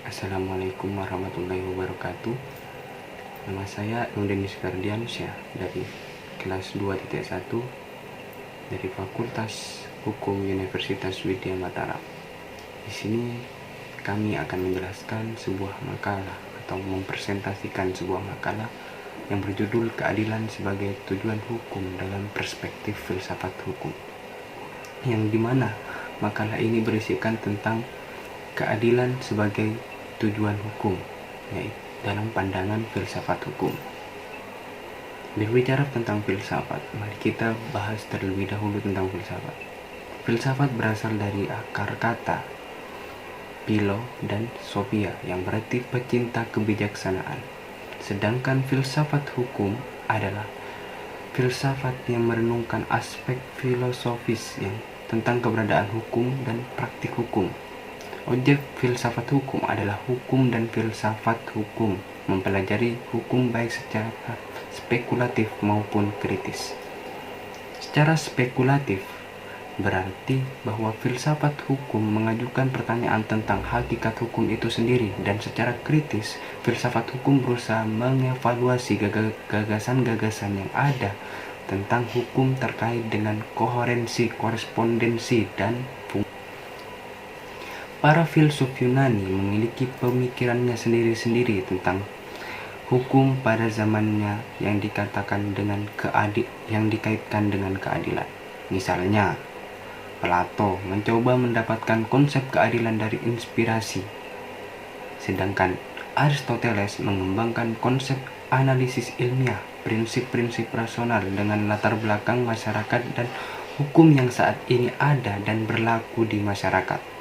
Assalamualaikum warahmatullahi wabarakatuh. Nama saya Denis Ferdiansyah dari kelas 2.1 dari Fakultas Hukum Universitas Widya Mataram. Di sini kami akan menjelaskan sebuah makalah atau mempresentasikan sebuah makalah yang berjudul Keadilan sebagai Tujuan Hukum dalam Perspektif Filsafat Hukum, yang dimana makalah ini berisikan tentang keadilan sebagai tujuan hukum, yaitu dalam pandangan filsafat hukum. Berbicara tentang filsafat, mari kita bahas terlebih dahulu tentang filsafat. Filsafat berasal dari akar kata philo dan sophia yang berarti pecinta kebijaksanaan. Sedangkan filsafat hukum adalah filsafat yang merenungkan aspek filosofis yang tentang keberadaan hukum dan praktik hukum. Objek filsafat hukum adalah hukum dan filsafat hukum mempelajari hukum baik secara spekulatif maupun kritis. Secara spekulatif berarti bahwa filsafat hukum mengajukan pertanyaan tentang hakikat hukum itu sendiri, dan secara kritis filsafat hukum berusaha mengevaluasi gagasan-gagasan yang ada tentang hukum terkait dengan koherensi, korespondensi, dan fungsi. Para filsuf Yunani memiliki pemikirannya sendiri-sendiri tentang hukum pada zamannya yang dikaitkan dengan keadilan. Misalnya, Plato mencoba mendapatkan konsep keadilan dari inspirasi, sedangkan Aristoteles mengembangkan konsep analisis ilmiah, prinsip-prinsip rasional dengan latar belakang masyarakat dan hukum yang saat ini ada dan berlaku di masyarakat.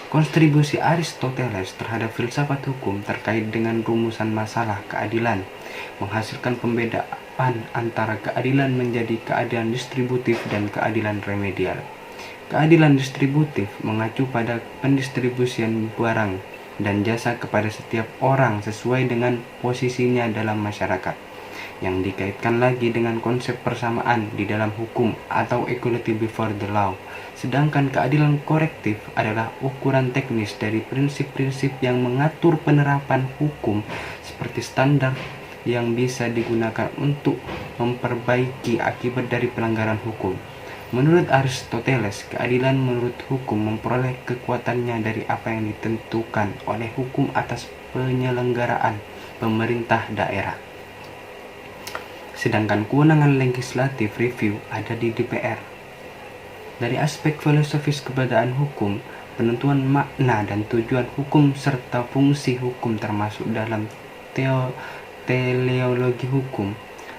Kontribusi Aristoteles terhadap filsafat hukum terkait dengan rumusan masalah keadilan menghasilkan pembedaan antara keadilan menjadi keadilan distributif dan keadilan remedial. Keadilan distributif mengacu pada pendistribusian barang dan jasa kepada setiap orang sesuai dengan posisinya dalam masyarakat, yang dikaitkan lagi dengan konsep persamaan di dalam hukum atau equality before the law. Sedangkan keadilan korektif adalah ukuran teknis dari prinsip-prinsip yang mengatur penerapan hukum seperti standar yang bisa digunakan untuk memperbaiki akibat dari pelanggaran hukum. Menurut Aristoteles, keadilan menurut hukum memperoleh kekuatannya dari apa yang ditentukan oleh hukum atas penyelenggaraan pemerintah daerah. Sedangkan kewenangan legislatif review ada di DPR. Dari aspek filosofis keberadaan hukum, penentuan makna dan tujuan hukum serta fungsi hukum termasuk dalam teleologi hukum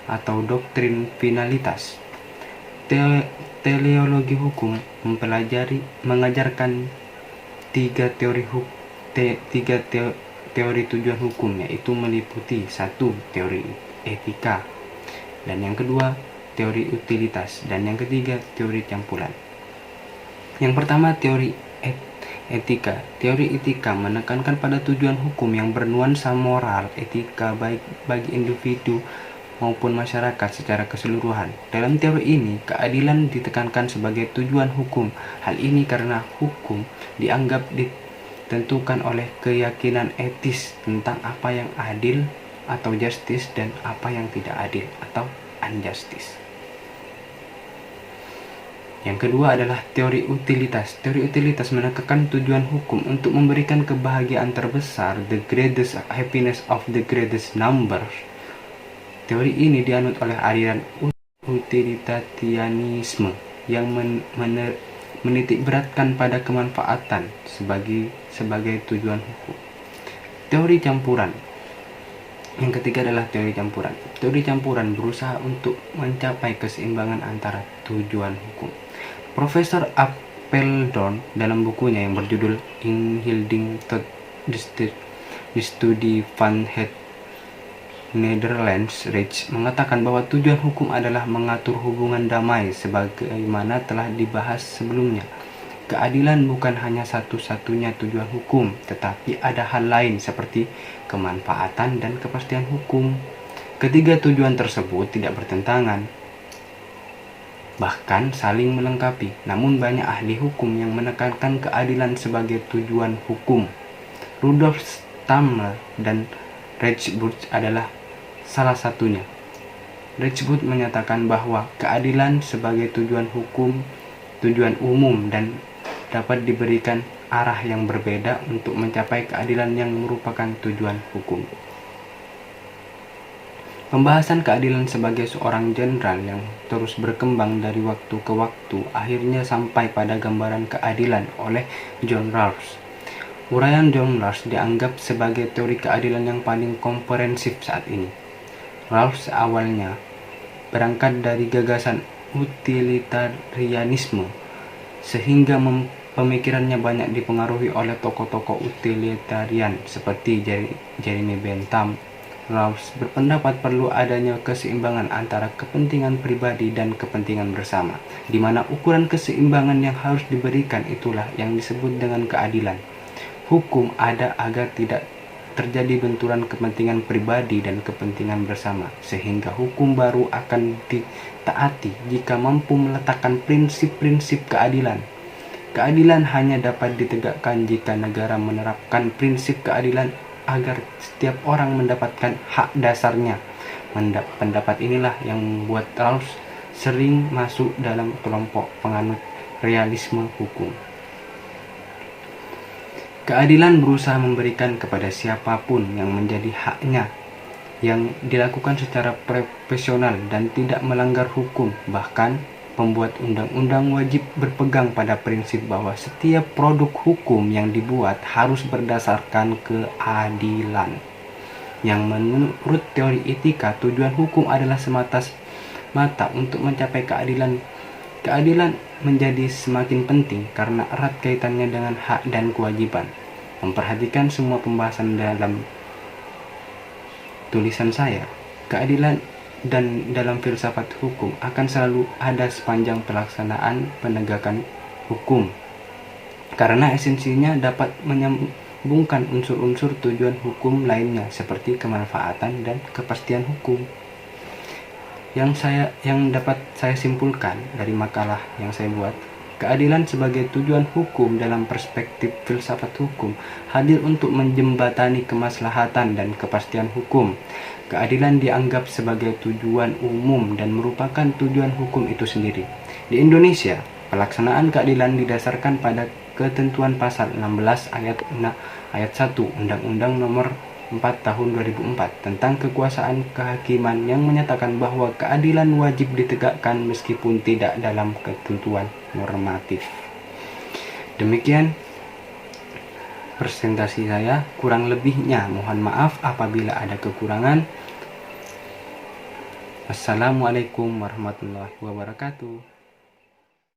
atau doktrin finalitas. Teleologi hukum mengajarkan tiga teori tujuan hukum, yaitu meliputi 1. Teori etika, dan yang kedua teori utilitas, dan yang ketiga teori campuran. Yang pertama, teori etika. Teori etika menekankan pada tujuan hukum yang bernuansa moral, etika baik bagi individu maupun masyarakat secara keseluruhan. Dalam teori ini, keadilan ditekankan sebagai tujuan hukum. Hal ini karena hukum dianggap ditentukan oleh keyakinan etis tentang apa yang adil atau justice dan apa yang tidak adil atau unjustice. Yang kedua adalah teori utilitas. Teori utilitas menekankan tujuan hukum untuk memberikan kebahagiaan terbesar, the greatest happiness of the greatest number. Teori ini dianut oleh aliran utilitarianisme yang menitik beratkan pada kemanfaatan sebagai tujuan hukum. Teori campuran. Yang ketiga adalah teori campuran. Teori campuran berusaha untuk mencapai keseimbangan antara tujuan hukum. Profesor Apeldoorn dalam bukunya yang berjudul Inhilding tot the Studie van het Netherlands Reich mengatakan bahwa tujuan hukum adalah mengatur hubungan damai sebagaimana telah dibahas sebelumnya. Keadilan bukan hanya satu-satunya tujuan hukum, tetapi ada hal lain seperti kemanfaatan dan kepastian hukum. Ketiga tujuan tersebut tidak bertentangan, bahkan saling melengkapi. Namun banyak ahli hukum yang menekankan keadilan sebagai tujuan hukum. Rudolf Stamler dan Reichsburg adalah salah satunya. Reichsburg menyatakan bahwa keadilan sebagai tujuan umum dan dapat diberikan arah yang berbeda untuk mencapai keadilan yang merupakan tujuan hukum. Pembahasan keadilan sebagai seorang jenderal yang terus berkembang dari waktu ke waktu akhirnya sampai pada gambaran keadilan oleh John Rawls. Uraian John Rawls dianggap sebagai teori keadilan yang paling komprehensif saat ini. Rawls awalnya berangkat dari gagasan utilitarianisme, sehingga pemikirannya banyak dipengaruhi oleh tokoh-tokoh utilitarian seperti Jeremy Bentham. Rawls berpendapat perlu adanya keseimbangan antara kepentingan pribadi dan kepentingan bersama, di mana ukuran keseimbangan yang harus diberikan itulah yang disebut dengan keadilan. Hukum ada agar tidak terjadi benturan kepentingan pribadi dan kepentingan bersama, sehingga hukum baru akan ditaati jika mampu meletakkan prinsip-prinsip keadilan. Keadilan hanya dapat ditegakkan jika negara menerapkan prinsip keadilan agar setiap orang mendapatkan hak dasarnya. Pendapat inilah yang membuat Rawls sering masuk dalam kelompok penganut realisme hukum. Keadilan berusaha memberikan kepada siapapun yang menjadi haknya, yang dilakukan secara profesional dan tidak melanggar hukum. Bahkan pembuat undang-undang wajib berpegang pada prinsip bahwa setiap produk hukum yang dibuat harus berdasarkan keadilan. Yang menurut teori etika, tujuan hukum adalah semata-mata untuk mencapai keadilan. Keadilan menjadi semakin penting karena erat kaitannya dengan hak dan kewajiban. Memperhatikan semua pembahasan dalam tulisan saya, keadilan dan dalam filsafat hukum akan selalu ada sepanjang pelaksanaan penegakan hukum, karena esensinya dapat menyambungkan unsur-unsur tujuan hukum lainnya seperti kemanfaatan dan kepastian hukum. Yang dapat saya simpulkan dari makalah yang saya buat, keadilan sebagai tujuan hukum dalam perspektif filsafat hukum hadir untuk menjembatani kemaslahatan dan kepastian hukum. Keadilan dianggap sebagai tujuan umum dan merupakan tujuan hukum itu sendiri. Di Indonesia, pelaksanaan keadilan didasarkan pada ketentuan pasal 16 ayat 1 Undang-Undang Nomor 4 Tahun 2004 tentang kekuasaan kehakiman yang menyatakan bahwa keadilan wajib ditegakkan meskipun tidak dalam ketentuan normatif. Demikian presentasi saya, kurang lebihnya mohon maaf apabila ada kekurangan. Wassalamualaikum warahmatullahi wabarakatuh.